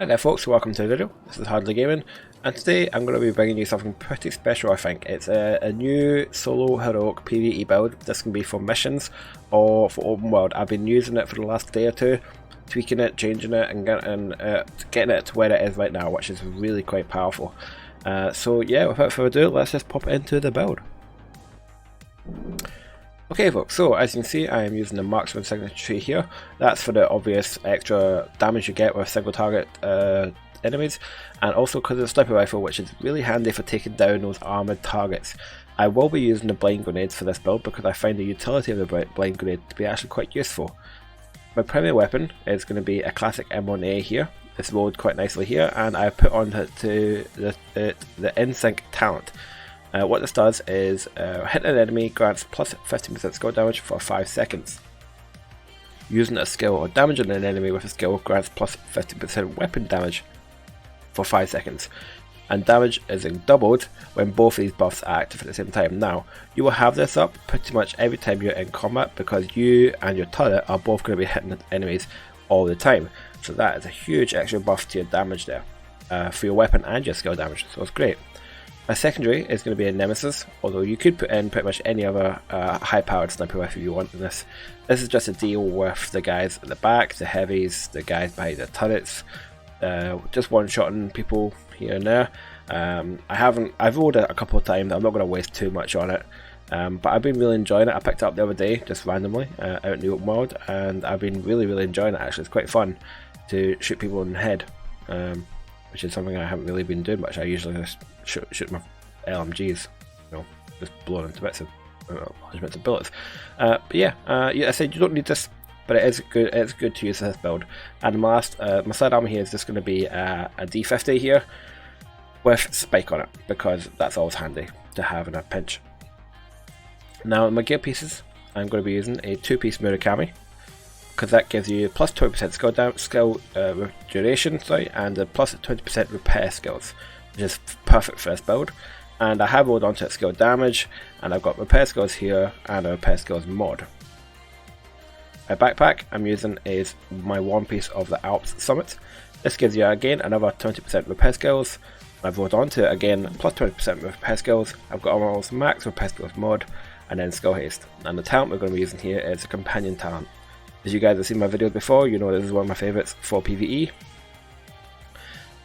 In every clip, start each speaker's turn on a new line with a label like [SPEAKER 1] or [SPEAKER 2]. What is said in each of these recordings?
[SPEAKER 1] Hi there folks, welcome to the video. This is Hardly Gaming, and today I'm going to be bringing you something pretty special I think. It's a new solo heroic PvE build. This can be for missions or for open world. I've been using it for the last day or two, tweaking it, changing it and getting it to where it is right now, which is really quite powerful. So yeah, without further ado, let's just pop into the build. Okay folks, so as you can see I am using the marksman signature tree here. That's for the obvious extra damage you get with single target enemies, and also because of the sniper rifle, which is really handy for taking down those armoured targets. I will be using the blind grenades for this build because I find the utility of the blind grenade to be actually quite useful. My primary weapon is going to be a classic M1A here. It's rolled quite nicely here, and I put on to the in-sync talent. What this does is hitting an enemy grants plus 15% skill damage for 5 seconds. Using a skill or damaging an enemy with a skill grants plus 50% weapon damage for 5 seconds. And damage is doubled when both of these buffs are active at the same time. Now, you will have this up pretty much every time you're in combat because you and your turret are both going to be hitting enemies all the time. So that is a huge extra buff to your damage there for your weapon and your skill damage, so it's great. My secondary is going to be a Nemesis, although you could put in pretty much any other high-powered sniper rifle you want in this. This is just to deal with the guys at the back, the heavies, the guys behind the turrets, just one-shotting people here and there. I've rolled it a couple of times. I'm not going to waste too much on it, but I've been really enjoying it. I picked it up the other day, just randomly, out in the open world, and I've been really enjoying it actually. It's quite fun to shoot people in the head. Which is something I haven't really been doing much. I usually just shoot my LMGs, just blow them to bits of bullets. But yeah, I said you don't need this, but it is good. It's good to use this build. And my side armor here is just going to be a D50 here with spike on it because that's always handy to have in a pinch. Now in my gear pieces, I'm going to be using a 2-piece Murakami, because that gives you plus 20% skill duration, and a plus 20% repair skills, which is perfect for this build. And I have rolled onto it skill damage, and I've got repair skills here and a repair skills mod. My backpack I'm using is my one piece of the Alps Summit. This gives you again another 20% repair skills. I've rolled onto it again plus 20% repair skills. I've got almost max repair skills mod, and then skill haste. And the talent we're going to be using here is a companion talent. As you guys have seen my videos before, you know this is one of my favourites for PvE.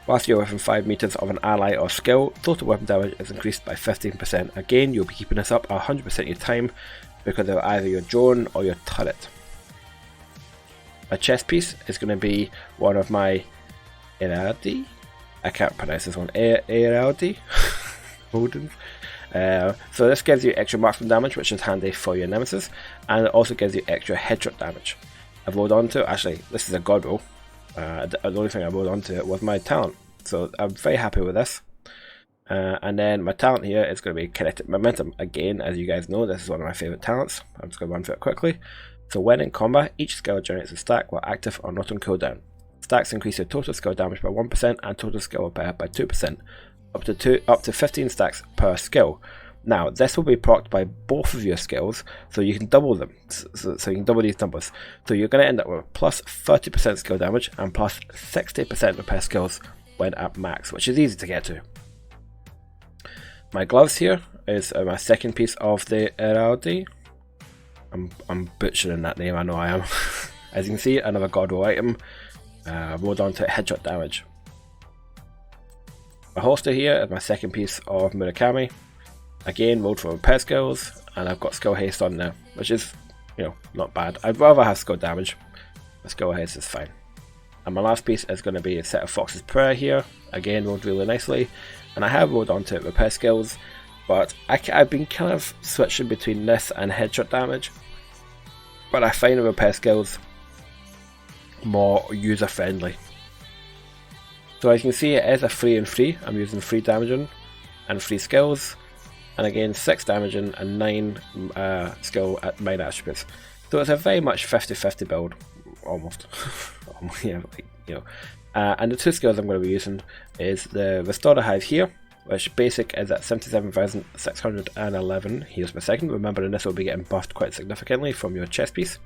[SPEAKER 1] Whilst you're within 5 meters of an ally or skill, total weapon damage is increased by 15%. Again, you'll be keeping this up 100% of your time because of either your drone or your turret. My chest piece is going to be one of my Eraldi. I can't pronounce this one. Eraldi? Odins. So this gives you extra marksman damage, which is handy for your Nemesis, and it also gives you extra headshot damage. I've rolled onto it, actually this is a god roll, the only thing I rolled onto it was my talent, so I'm very happy with this. And then my talent here is going to be kinetic momentum. Again, as you guys know, this is one of my favourite talents. I'm just going to run through it quickly. So when in combat, each skill generates a stack while active or not on cooldown. Stacks increase your total skill damage by 1% and total skill repair by 2%. Up to 15 stacks per skill. Now this will be procced by both of your skills, so you can double them. So you can double these numbers. So you're going to end up with plus 30% skill damage and plus 60% repair skills when at max, which is easy to get to. My gloves here is my second piece of the Eraldi. I'm butchering that name, I know I am. As you can see, another god roll item. Rolled onto headshot damage. My holster here is my second piece of Murakami. Again, rolled for repair skills, and I've got skill haste on there, which is, not bad. I'd rather have skill damage, but skill haste is fine. And my last piece is going to be a set of Fox's Prayer here. Again, rolled really nicely, and I have rolled onto repair skills, but I've been kind of switching between this and headshot damage. But I find the repair skills more user friendly. So as you can see, it is a 3 and 3. I'm using 3 damaging and 3 skills, and again 6 damaging and 9 skill at main attributes. So it's a very much 50-50 build, almost. Yeah, and the 2 skills I'm going to be using is the Restore the Hive here, which basic is at 77,611 heals per second. Remember, this will be getting buffed quite significantly from your chest piece.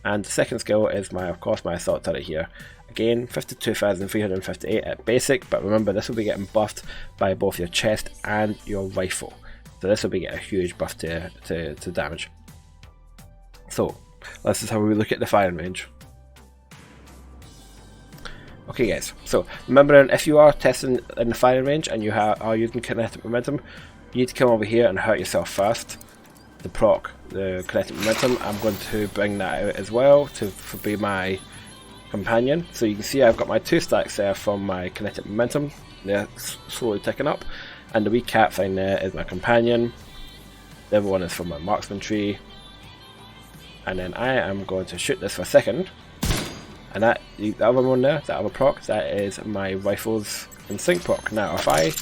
[SPEAKER 1] And the second skill is of course my assault turret here. Again, 52,358 at basic, but remember this will be getting buffed by both your chest and your rifle. So this will be getting a huge buff to damage. So this is how we look at the firing range. Okay guys, so remembering if you are testing in the firing range and you are using kinetic momentum, you need to come over here and hurt yourself first to proc the kinetic momentum. I'm going to bring that out as well to be my companion. So you can see I've got my 2 stacks there from my kinetic momentum. They're slowly ticking up, and the wee cat thing there is my companion. The other one is from my marksman tree, and then I am going to shoot this for a second. And that, the other one there, that other proc, that is my rifles in sync proc. Now if I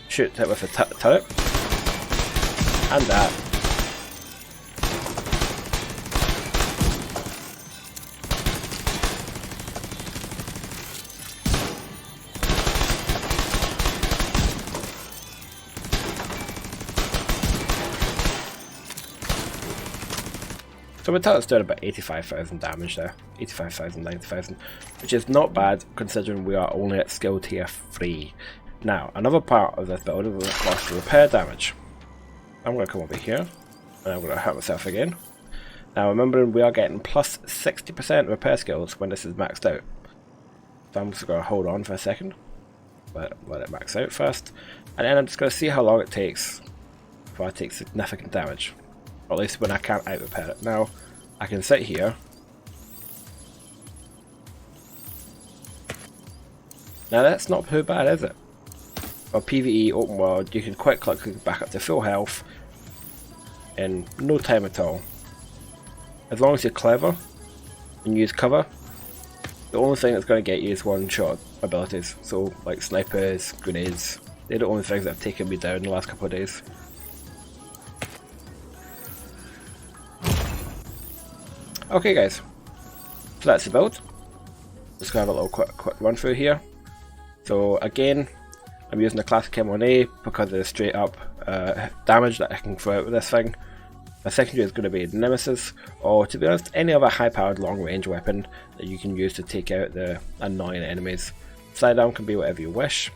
[SPEAKER 1] shoot it with a turret, and that, so my turret's doing about 85,000 damage there, 85,000, 90,000, which is not bad considering we are only at skill tier 3. Now, another part of this build is of course the repair damage. I'm going to come over here, and I'm going to hurt myself again. Now remembering we are getting plus 60% repair skills when this is maxed out. So I'm just going to hold on for a second, let it max out first, and then I'm just going to see how long it takes before I take significant damage. Or at least when I can't out repair it. Now, I can sit here. Now that's not too bad, is it? For PvE open world, you can quite quickly back up to full health in no time at all. As long as you're clever and use cover, the only thing that's going to get you is one-shot abilities. So like snipers, grenades, they're the only things that have taken me down the last couple of days. Okay guys, so that's the build. Just gonna have a little quick run through here. So again, I'm using the classic M1A because of the straight up damage that I can throw out with this thing. My secondary is going to be the Nemesis, or to be honest, any other high powered long range weapon that you can use to take out the annoying enemies. Slide down can be whatever you wish.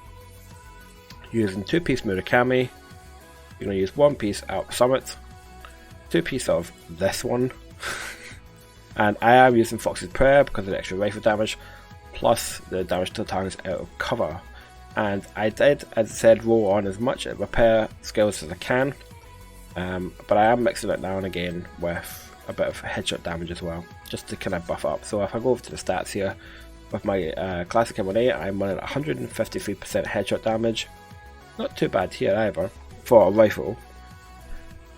[SPEAKER 1] Using 2-piece Murakami, you're going to use 1 piece out Summit, 2 piece of this one. And I am using Fox's Prayer because of the extra rifle damage, plus the damage to targets out of cover. And I did, as I said, roll on as much repair skills as I can, but I am mixing it now and again with a bit of headshot damage as well, just to kind of buff up. So if I go over to the stats here, with my classic M1A, I'm running 153% headshot damage. Not too bad here either, for a rifle.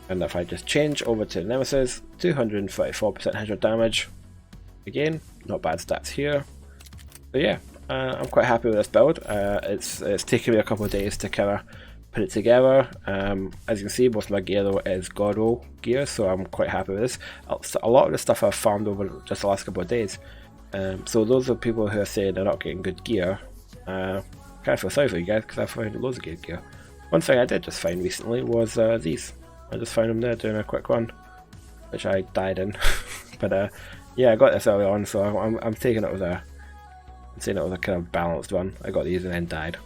[SPEAKER 1] And if I just change over to Nemesis, 234% headshot damage. Again, not bad stats here. So yeah, I'm quite happy with this build. It's taken me a couple of days to kind of put it together. As you can see, most of my gear though is God roll gear, so I'm quite happy with this. A lot of the stuff I've found over just the last couple of days. So those are people who are saying they're not getting good gear. Kind of feel sorry for you guys because I found loads of good gear. One thing I did just find recently was these. I just found them there doing a quick run, which I died in. But yeah, I got this early on, so I'm taking it with I'm saying it was a kind of balanced run. I got these and then died.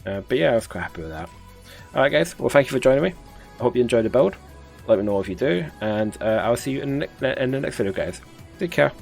[SPEAKER 1] But yeah, I was quite happy with that. Alright guys, well thank you for joining me. I hope you enjoyed the build. Let me know if you do, and I'll see you in the next video guys. Take care.